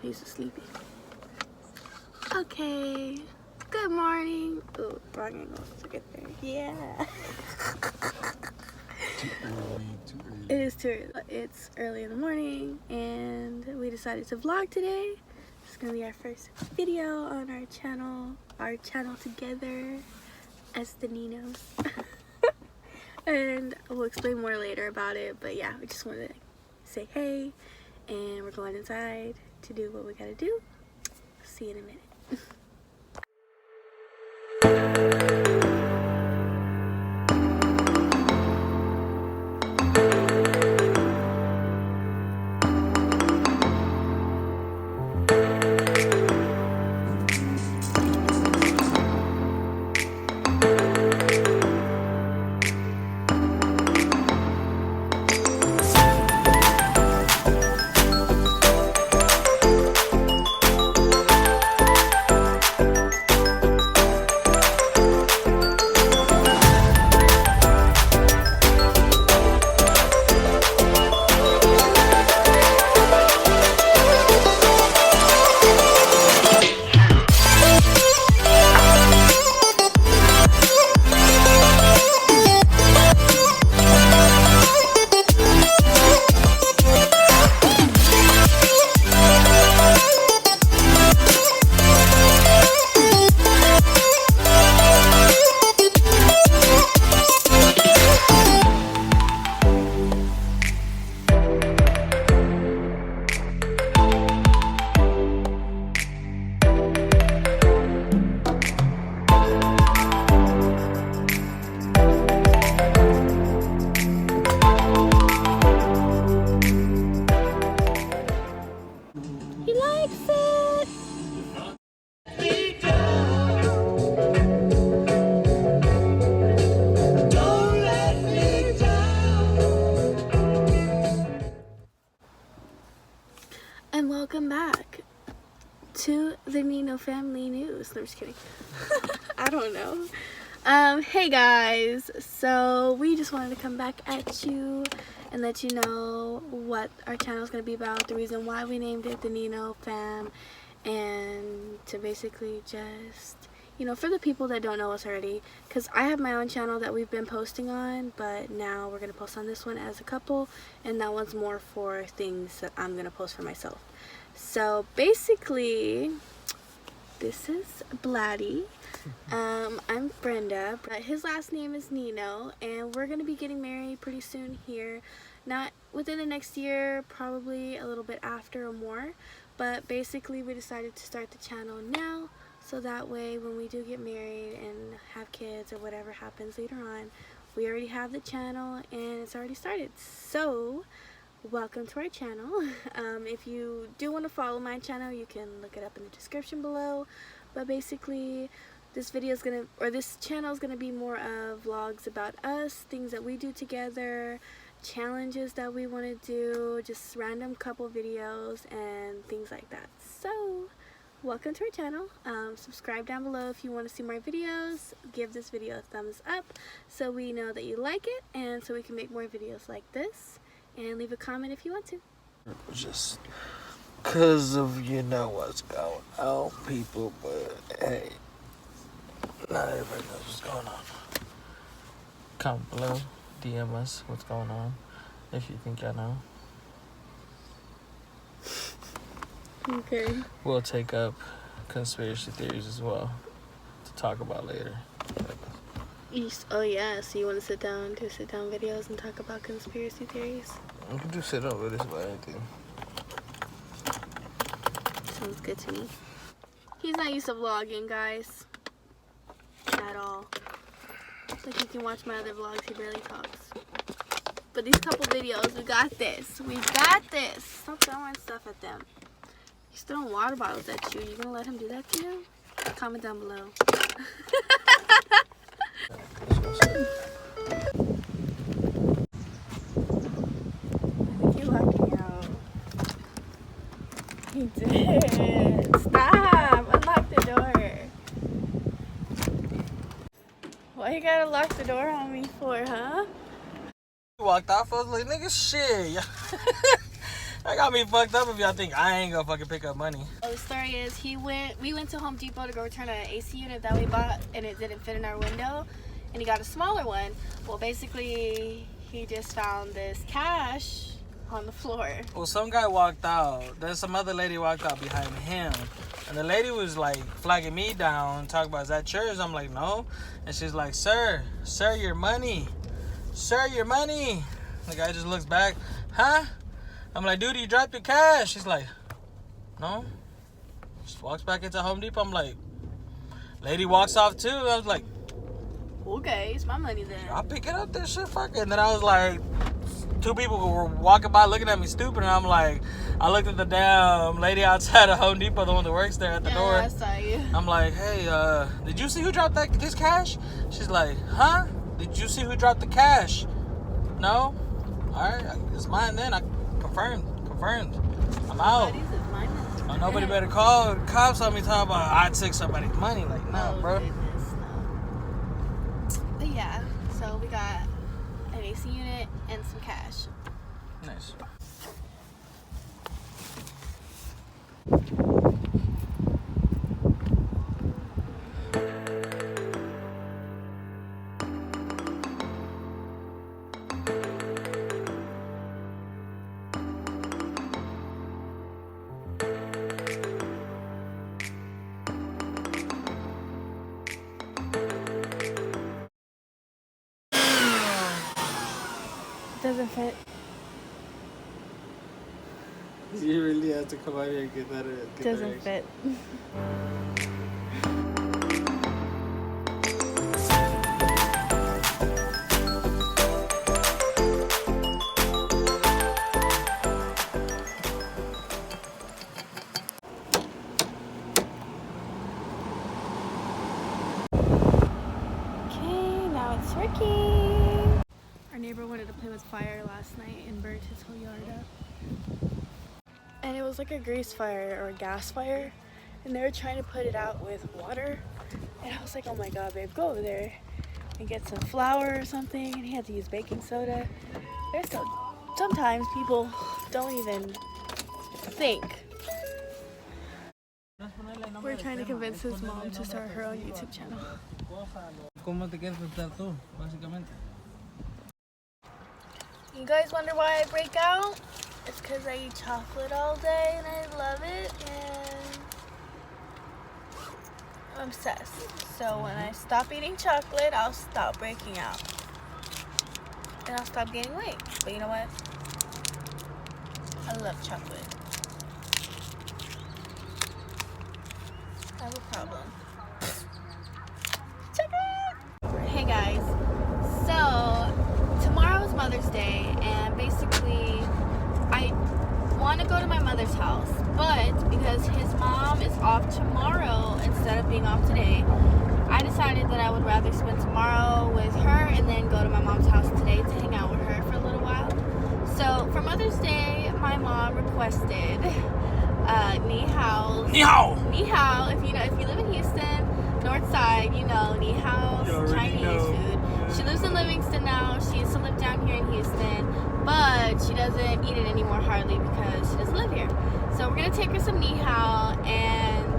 he's sleepy. Okay. Good morning. Oh, wrong angle to get there. Yeah. Too early. It is too early. It's early in the morning, and we decided to vlog today. It's gonna be our first video on our channel together as the Ninos. And we'll explain more later about it, but yeah, we just wanted to say hey, and we're going inside to do what we gotta do. See you in a minute. He likes it! And welcome back to the Nino family news. No, I'm just kidding. I don't know. Hey guys, so we just wanted to come back at you and let you know what our channel is going to be about, the reason why we named it the Nino fam, and to basically just, you know, for the people that don't know us already, because I have my own channel that we've been posting on, but now we're going to post on this one as a couple, and that one's more for things that I'm going to post for myself. So basically, this is Blatty. I'm Brenda. His last name is Nino, and we're going to be getting married pretty soon here. Not within the next year, probably a little bit after or more. But basically, we decided to start the channel now, so that way when we do get married and have kids or whatever happens later on, we already have the channel and it's already started. So welcome to our channel. If you do want to follow my channel, you can look it up in the description below. But basically, this channel is gonna be more of vlogs about us, things that we do together, challenges that we want to do, just random couple videos and things like that. So welcome to our channel. Subscribe down below if you want to see more videos. Give this video a thumbs up so we know that you like it and so we can make more videos like this. And leave a comment if you want to. Just because of, you know, what's going on, people, but hey, not everybody knows what's going on. Comment below, DM us what's going on, if you think y'all know. Okay. We'll take up conspiracy theories as well to talk about later. Oh yeah, so you want to do sit-down videos and talk about conspiracy theories? We can do sit-down videos about anything. Sounds good to me. He's not used to vlogging, guys. At all. Like, you can watch my other vlogs, he barely talks. But these couple videos, we got this. We got this. Stop throwing stuff at them. He's throwing water bottles at you. You gonna let him do that to you? Comment down below. I think he locked me out. He did. Stop. Unlock the door. Why you gotta lock the door on me for, huh? Walked off, I was like, nigga, shit. That got me fucked up if y'all think I ain't gonna fucking pick up money. Well, the story is we went to Home Depot to go return an AC unit that we bought, and it didn't fit in our window, and he got a smaller one. Well, basically, he just found this cash on the floor. Well, some guy walked out. Then some other lady walked out behind him. And the lady was like flagging me down, talking about, is that yours? I'm like, no. And she's like, sir, your money. Sir, your money. The guy just looks back, huh? I'm like, dude, you dropped your cash. She's like, no. Just walks back into Home Depot. I'm like, lady walks off too. I was like, okay, it's my money then. I'll pick it up, this shit, fuck it. And then I was like, two people were walking by looking at me stupid, and I'm like, I looked at the damn lady outside of Home Depot, the one that works there at the door. I saw you. I'm like, hey, did you see who dropped this cash? She's like, huh? Did you see who dropped the cash? No? Alright, it's mine then. I confirmed. I'm out. Oh, nobody better call cops on me talking about I took somebody's money. Like, nah, bro. Goodness, no. But yeah, so we got an AC unit and some cash. Nice. Doesn't fit. You really have to come out here and get that. Doesn't fit. Okay, now it's working. Our neighbor wanted to play with fire last night and burned his whole yard up. And it was like a grease fire or a gas fire, and they were trying to put it out with water. And I was like, oh my god, babe, go over there and get some flour or something. And he had to use baking soda. Sometimes people don't even think. We're trying to convince his mom to start her own YouTube channel. ¿Cómo te quieres tratar tú, básicamente? You guys wonder why I break out? It's because I eat chocolate all day and I love it, and I'm obsessed. So when I stop eating chocolate, I'll stop breaking out. And I'll stop gaining weight. But you know what? I love chocolate. I have a problem. Chocolate! Hey guys. So tomorrow's Mother's Day, and basically I want to go to my mother's house, but because his mom is off tomorrow instead of being off today, I decided that I would rather spend tomorrow with her and then go to my mom's house today to hang out with her for a little while. So for Mother's Day, my mom requested Ni Hao's. Ni Hao! Ni Hao. If you live in Houston, North Side, you know Ni Hao's Chinese food. She lives in Livingston now. She used to live down here in Houston, but she doesn't eat it anymore hardly because she doesn't live here. So we're gonna take her some Ni Hao and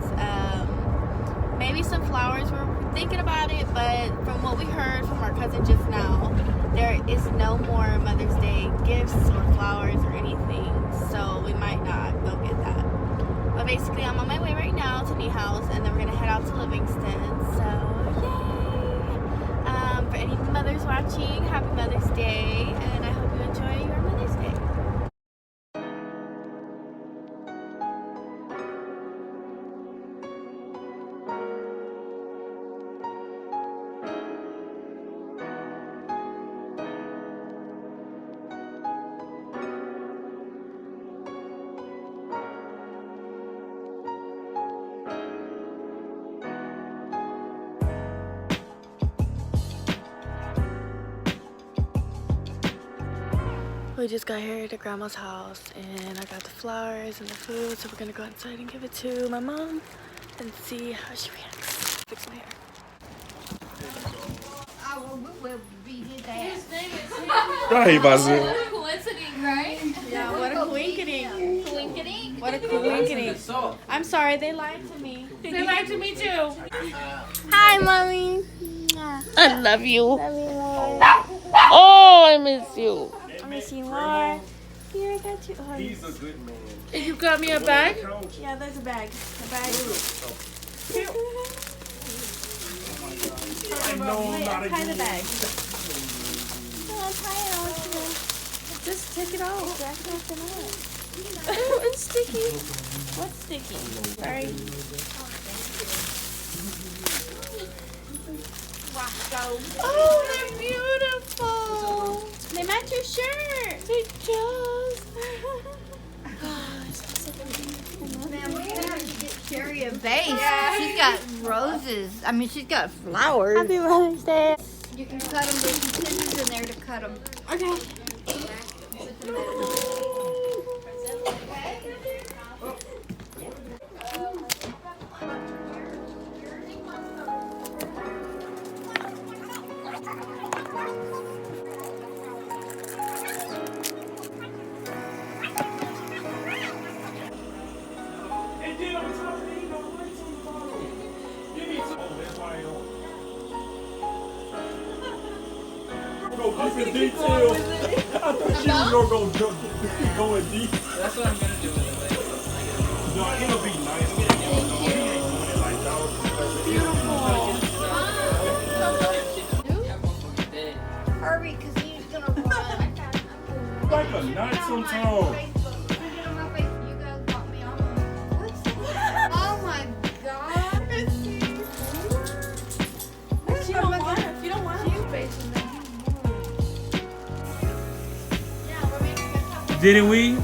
maybe some flowers. We're thinking about it, but from what we heard from our cousin just now, there is no more Mother's Day gifts or flowers or anything, so we might not go get that. But basically, I'm on my way right now to Ni Hao's, and then we're gonna head out to Livingston. So yay! For any mothers watching, happy Mother's Day, and I hope you enjoy your Mother's Day. We just got here to Grandma's house, and I got the flowers and the food, so we're gonna go inside and give it to my mom and see how she reacts. Fix my hair. Right, What a coincidence, right? Yeah, what a coincidence. Winkety. I'm sorry, they lied to me. They lied to me too. Hi, mommy. I love you. Love you, Lord. Oh, I miss you. I miss you more. Here, I got you. Oh, He's a good man. You got me a bag? yeah, there's a bag. A bag. I know I'm not a Tie the good bag. No, tie it. I want you to just take it out. Jack off the nut. Oh, it's sticky. What's sticky? Sorry. Oh, they're beautiful. They match your shirt. They just. Man, we're gonna have to get Carrie a vase. She's got roses. I mean, she's got flowers. Happy Mother's Day. You can cut them. There's some scissors in there to cut them. Okay. Hey, Nino, what's up, Nino? What's on the bottle? Give me some. Oh, that's why I don't. Go deep in detail. I thought she was gonna go in deep. That's what I'm gonna do with it later. No, it'll be nice. He ain't doing it like that. Hurry, because he's gonna run. Like a knife sometimes. You guys bought me on. Oh my god. If you don't want it, Yeah, we're making a couple. Didn't we?